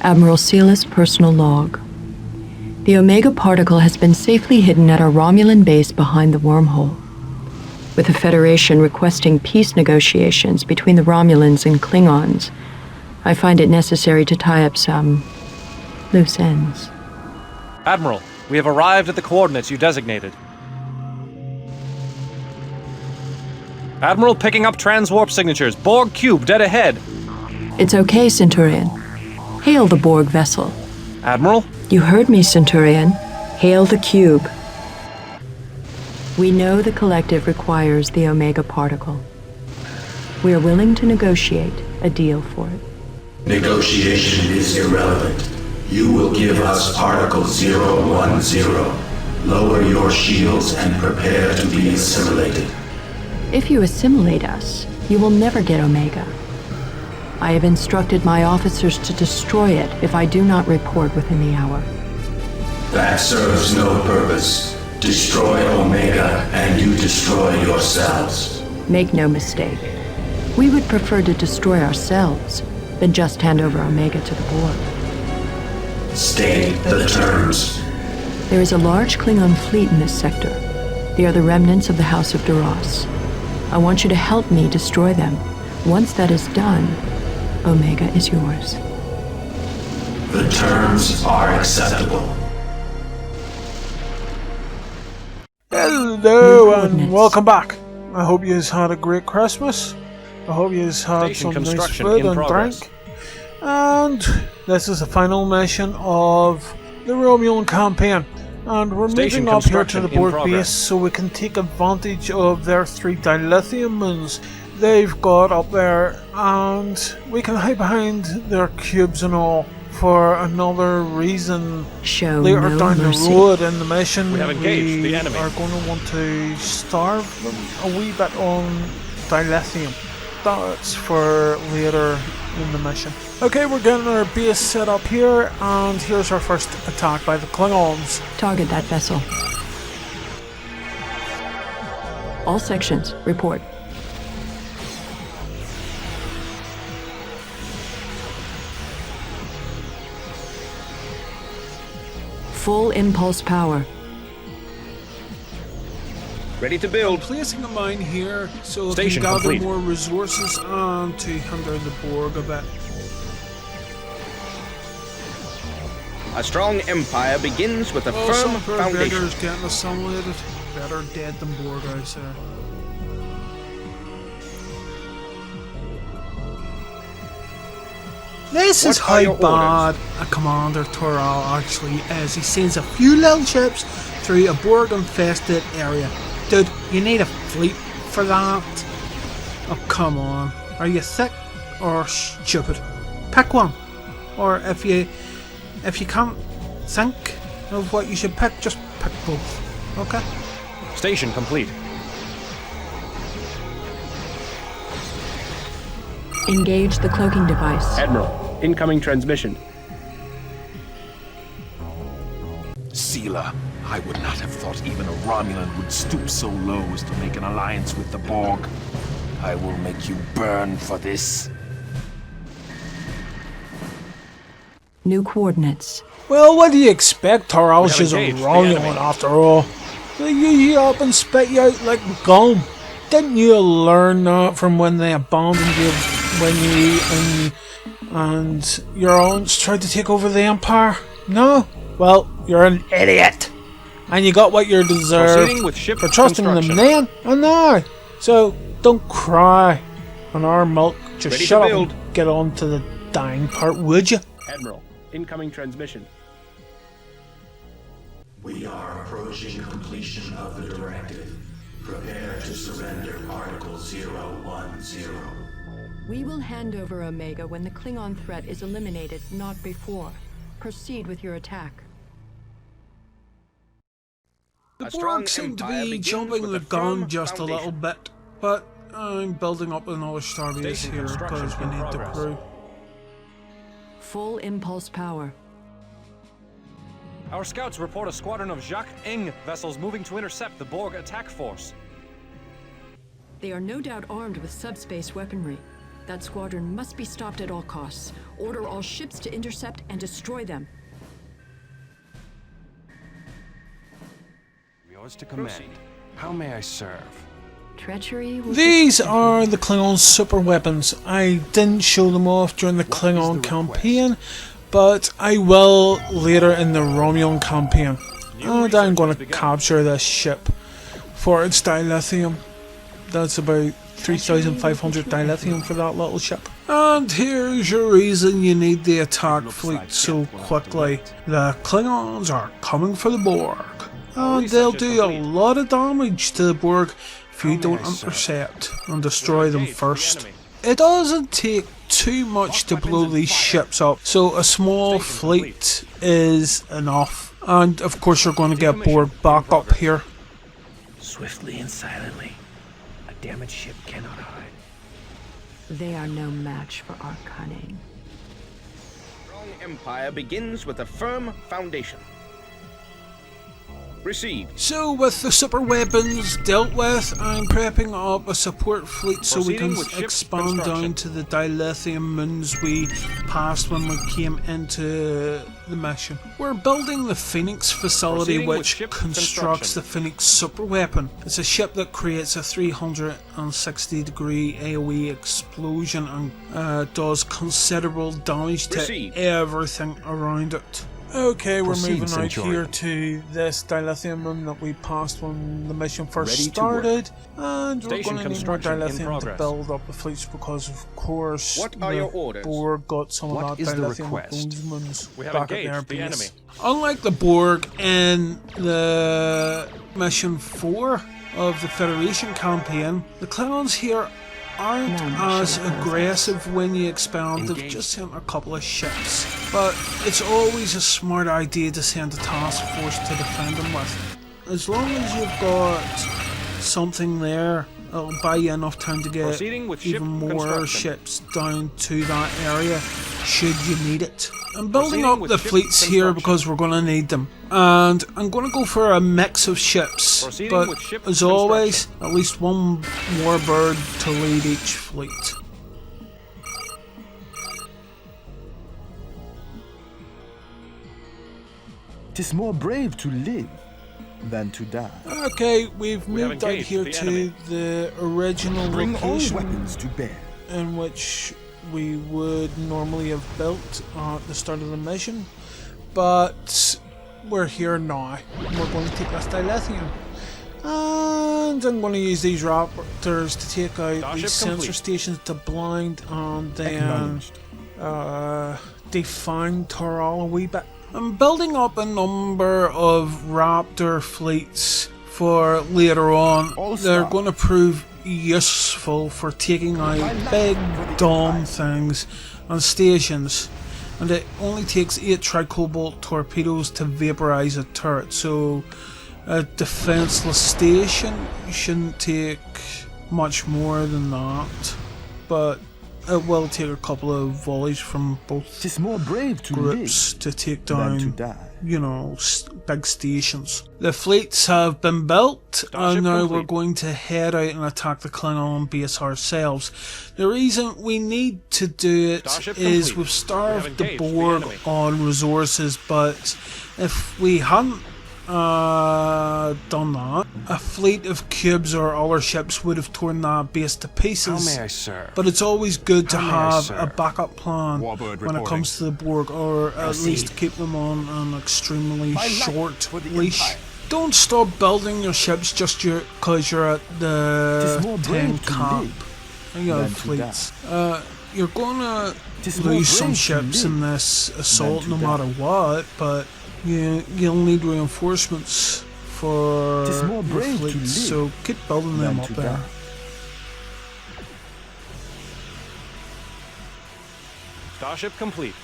Admiral Sela's personal log. The Omega particle has been safely hidden at our Romulan base behind the wormhole. With the Federation requesting peace negotiations between the Romulans and Klingons, I find it necessary to tie up some loose ends. Admiral, we have arrived at the coordinates you designated. Admiral picking up transwarp signatures. Borg cube dead ahead. It's okay, Centurion. Hail the Borg vessel. Admiral? You heard me, Centurion. Hail the cube. We know the Collective requires the Omega particle. We are willing to negotiate a deal for it. Negotiation is irrelevant. You will give us Particle 010. Lower your shields and prepare to be assimilated. If you assimilate us, you will never get Omega. I have instructed my officers to destroy it if I do not report within the hour. That serves no purpose. Destroy Omega and you destroy yourselves. Make no mistake. We would prefer to destroy ourselves than just hand over Omega to the Borg. State the terms. There is a large Klingon fleet in this sector. They are the remnants of the House of Duras. I want you to help me destroy them. Once that is done, Omega is yours. The terms are acceptable. Hello and welcome back. I hope you had a great Christmas. I hope you had some nice food and drink. And this is the final mission of the Romulan campaign. And we're moving up here to the Borg base so we can take advantage of their 3 dilithium moons they've got up there, and we can hide behind their cubes and all for another reason. Later down the road in the mission, we are going to want to starve them a wee bit on dilithium. That's for later in the mission. Okay, we're getting our base set up here, and here's our first attack by the Klingons. Target that vessel. All sections, report. Full impulse power. Ready to build. Placing a mine here so we Station can gather complete. more resources and to hinder the Borg a bit. A strong empire begins with a Oh, firm some of our foundation. Vader's getting assimilated. Better dead than Borg, I say. This is What are your how bad a Commander Toral actually is. He sends a few little ships through a Borg-infested area. Dude, you need a fleet for that? Oh, come on. Are you thick or stupid? Pick one. Or if you can't think of what you should pick, just pick both. Okay? Station complete. Engage the cloaking device. Admiral, incoming transmission. Sela, I would not have thought even a Romulan would stoop so low as to make an alliance with the Borg. I will make you burn for this. New coordinates. Well, what do you expect? Toral's just a engaged the Romulan enemy. after all. You up and spit you out like gum. Didn't you learn that from when they abandoned you when you and your aunts tried to take over the Empire? No? Well, you're an idiot. And you got what you deserve Proceeding with ship for trusting them then and now. So, don't cry on our milk. Just Ready shut to up build. and get on to the dying part, would you? Admiral, incoming transmission. We are approaching completion of the directive. Prepare to surrender Particle 010. We will hand over Omega when the Klingon threat is eliminated, not before. Proceed with your attack. The A strong Borg seem to empire be begins jumping with the a gun firm just a little foundation. bit, but I'm building up another starbase Station here construction because we in need the progress. crew. Full impulse power. Our scouts report a squadron of Jacques Ing vessels moving to intercept the Borg attack force. They are no doubt armed with subspace weaponry. That squadron must be stopped at all costs. Order all ships to intercept and destroy them. Yours to command. How may I serve? Treachery will These are the Klingon super weapons. I didn't show them off during the Klingon campaign, but I will later in the Romulan campaign. And I'm going to capture this ship for its dilithium. That's about 3,500 dilithium for that little ship. And here's your reason you need the attack fleet so quickly. The Klingons are coming for the Borg. And they'll do a lot of damage to the Borg if you don't intercept and destroy them first. It doesn't take too much to blow these ships up, so a small fleet is enough. And of course you're going to get Borg back up here. Swiftly and silently. A damaged ship cannot hide. They are no match for our cunning. Strong empire begins with a firm foundation. Received. So with the super weapons dealt with, I'm prepping up a support fleet so we can expand down to the dilithium moons we passed when we came into the mission. We're building the Phoenix facility which constructs the Phoenix super weapon. It's a ship that creates a 360 degree AoE explosion and does considerable damage to everything around it. Okay, we're moving out here to this dilithium moon that we passed when the mission first started, and we're going to need more dilithium to build up the fleets because, of course, the Borg got some of that dilithium with those moons back at their base. Unlike the Borg in the mission 4 of the Federation campaign, the Klingons here aren't as aggressive when you expand. They've just sent a couple of ships, but it's always a smart idea to send a task force to defend them with. As long as you've got something there, it'll buy you enough time to get even more ships down to that area should you need it. I'm building up the fleets here because we're going to need them, and I'm going to go for a mix of ships, but as always, at least one warbird to lead each fleet. "'Tis more brave to live than to die." Okay, we've moved out here to the original Bring all location weapons to bear. in which we would normally have built at the start of the mission, but we're here now. We're going to take this dilithium, and I'm going to use these raptors to take out these sensor stations to blind and then define Toral a wee bit. I'm building up a number of raptor fleets for later on. They're going to prove useful for taking out big dome things and stations, and it only takes 8 tricobalt torpedoes to vaporize a turret, so a defenseless station shouldn't take much more than that, but it will take a couple of volleys from both 'Tis more brave to groups live to take than to down, die. you know, big stations. The fleets have been built, and now we're going to head out and attack the Klingon base ourselves. The reason we need to do it is we've starved the Borg on resources, but if we hadn't done that, a fleet of cubes or other ships would have torn that base to pieces. How may I serve? But it's always good to How may I have serve? a backup plan Warbird when it reporting. comes to the Borg, or at least keep them on an extremely short leash. Don't stop building your ships just because you're at the 10 cap. You have fleets. You're gonna lose some ships in this assault no matter what, but you'll need reinforcements for your fleets, so keep building them up there. Starship complete.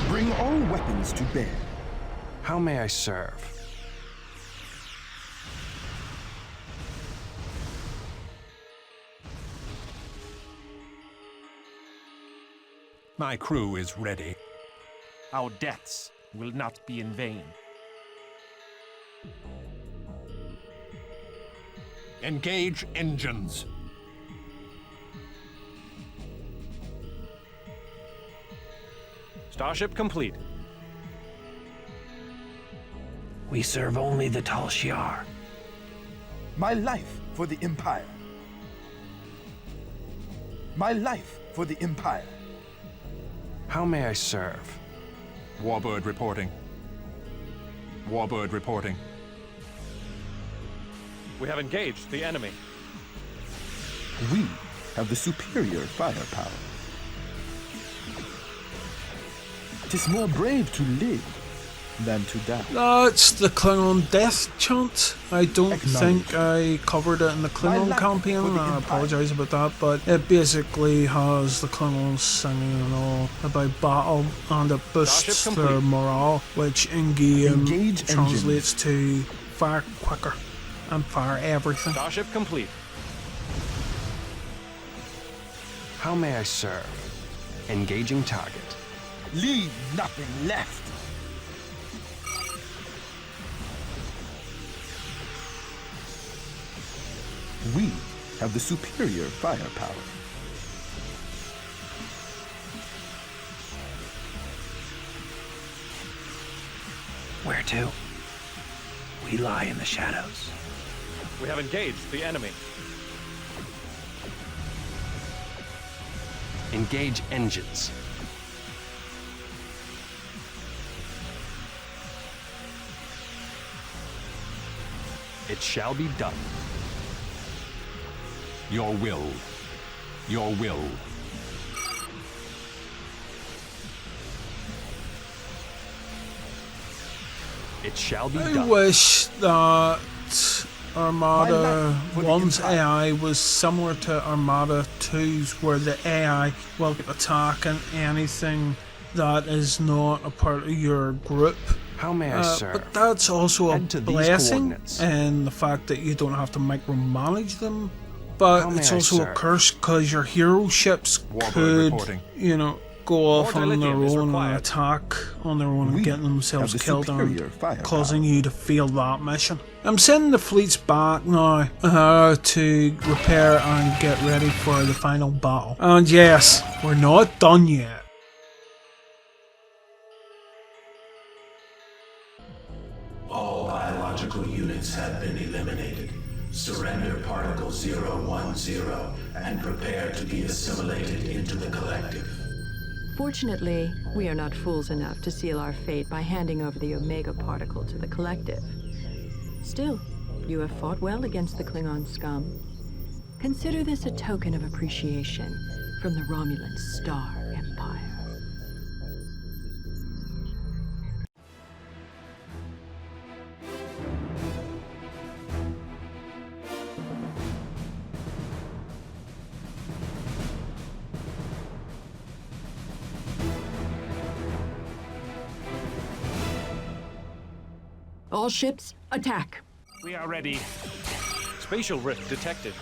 Bring all weapons to bear. How may I serve? My crew is ready. Our deaths will not be in vain. Engage engines. Starship complete. We serve only the Tal Shiar. My life for the Empire. My life for the Empire. How may I serve? Warbird reporting. Warbird reporting. We have engaged the enemy. We have the superior firepower. It is more brave to live than to die. That's the Klingon death chant. I don't think I covered it in the Klingon campaign, and I apologise about that, but it basically has the Klingons singing and all about battle, and it boosts their morale, which in-game translates to fire quicker and fire everything. Starship complete. How may I serve? Engaging target. Leave nothing left. We have the superior firepower. Where to? We lie in the shadows. We have engaged the enemy. Engage engines. It shall be done. Your will. Your will. It shall be I done. wish that Armada 1's AI was similar to Armada 2's, where the AI will attack anything that is not a part of your group. How may I serve? But that's also a Head to these blessing coordinates. in the fact that you don't have to micromanage them. But How may it's I also a serve? curse because your hero ships Warbird could, reporting. you know, go off More on their dilithium is own and required. attack on their own and We getting themselves have the killed superior and firepower. causing you to fail that mission. I'm sending the fleets back now to repair and get ready for the final battle. And yes, we're not done yet. All biological units have been eliminated. Surrender Particle 010 and prepare to be assimilated into the collective. Fortunately, we are not fools enough to seal our fate by handing over the Omega particle to the collective. Still, you have fought well against the Klingon scum. Consider this a token of appreciation from the Romulan Star Empire. All ships, attack! We are ready. Spatial rift detected.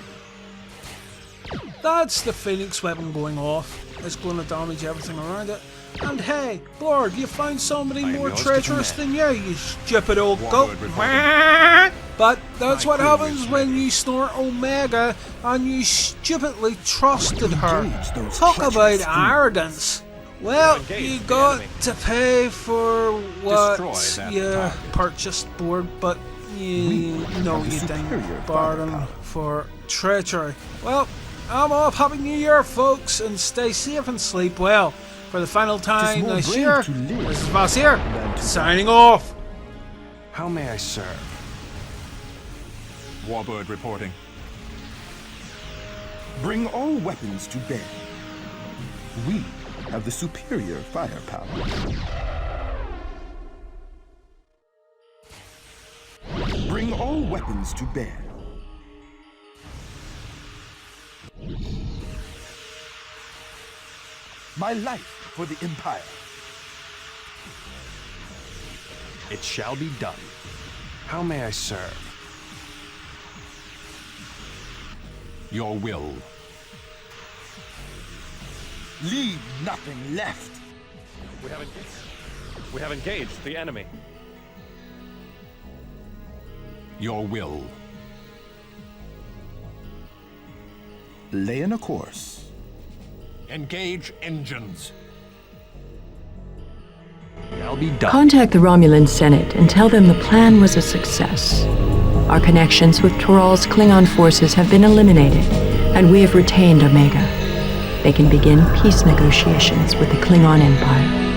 That's the Phoenix weapon going off. It's going to damage everything around it. And hey, Borg, you found somebody I am more yours to treacherous than you, you stupid old goat. Warbird reporting. But that's My what crew happens is when ready. you snort Omega and you stupidly trusted her. Engage those Talk treacherous about fools. arrogance. Well, Engage you the got enemy. to pay for what Destroy that you target. purchased, Borg, but you know have the you superior didn't bargain firepower. for treachery. Well, I'm off. Happy New Year, folks, and stay safe and sleep well. For the final time more this brave year, to live this is Vasir, than to signing off. How may I serve? Warbird reporting. Bring all weapons to bear. We have the superior firepower. Bring all weapons to bear. My life for the Empire. It shall be done. How may I serve? Your will. Leave nothing left. We have engaged the enemy. Your will. Lay in a course. Engage engines. I'll be done. Contact the Romulan Senate and tell them the plan was a success. Our connections with Toral's Klingon forces have been eliminated, and we have retained Omega. They can begin peace negotiations with the Klingon Empire.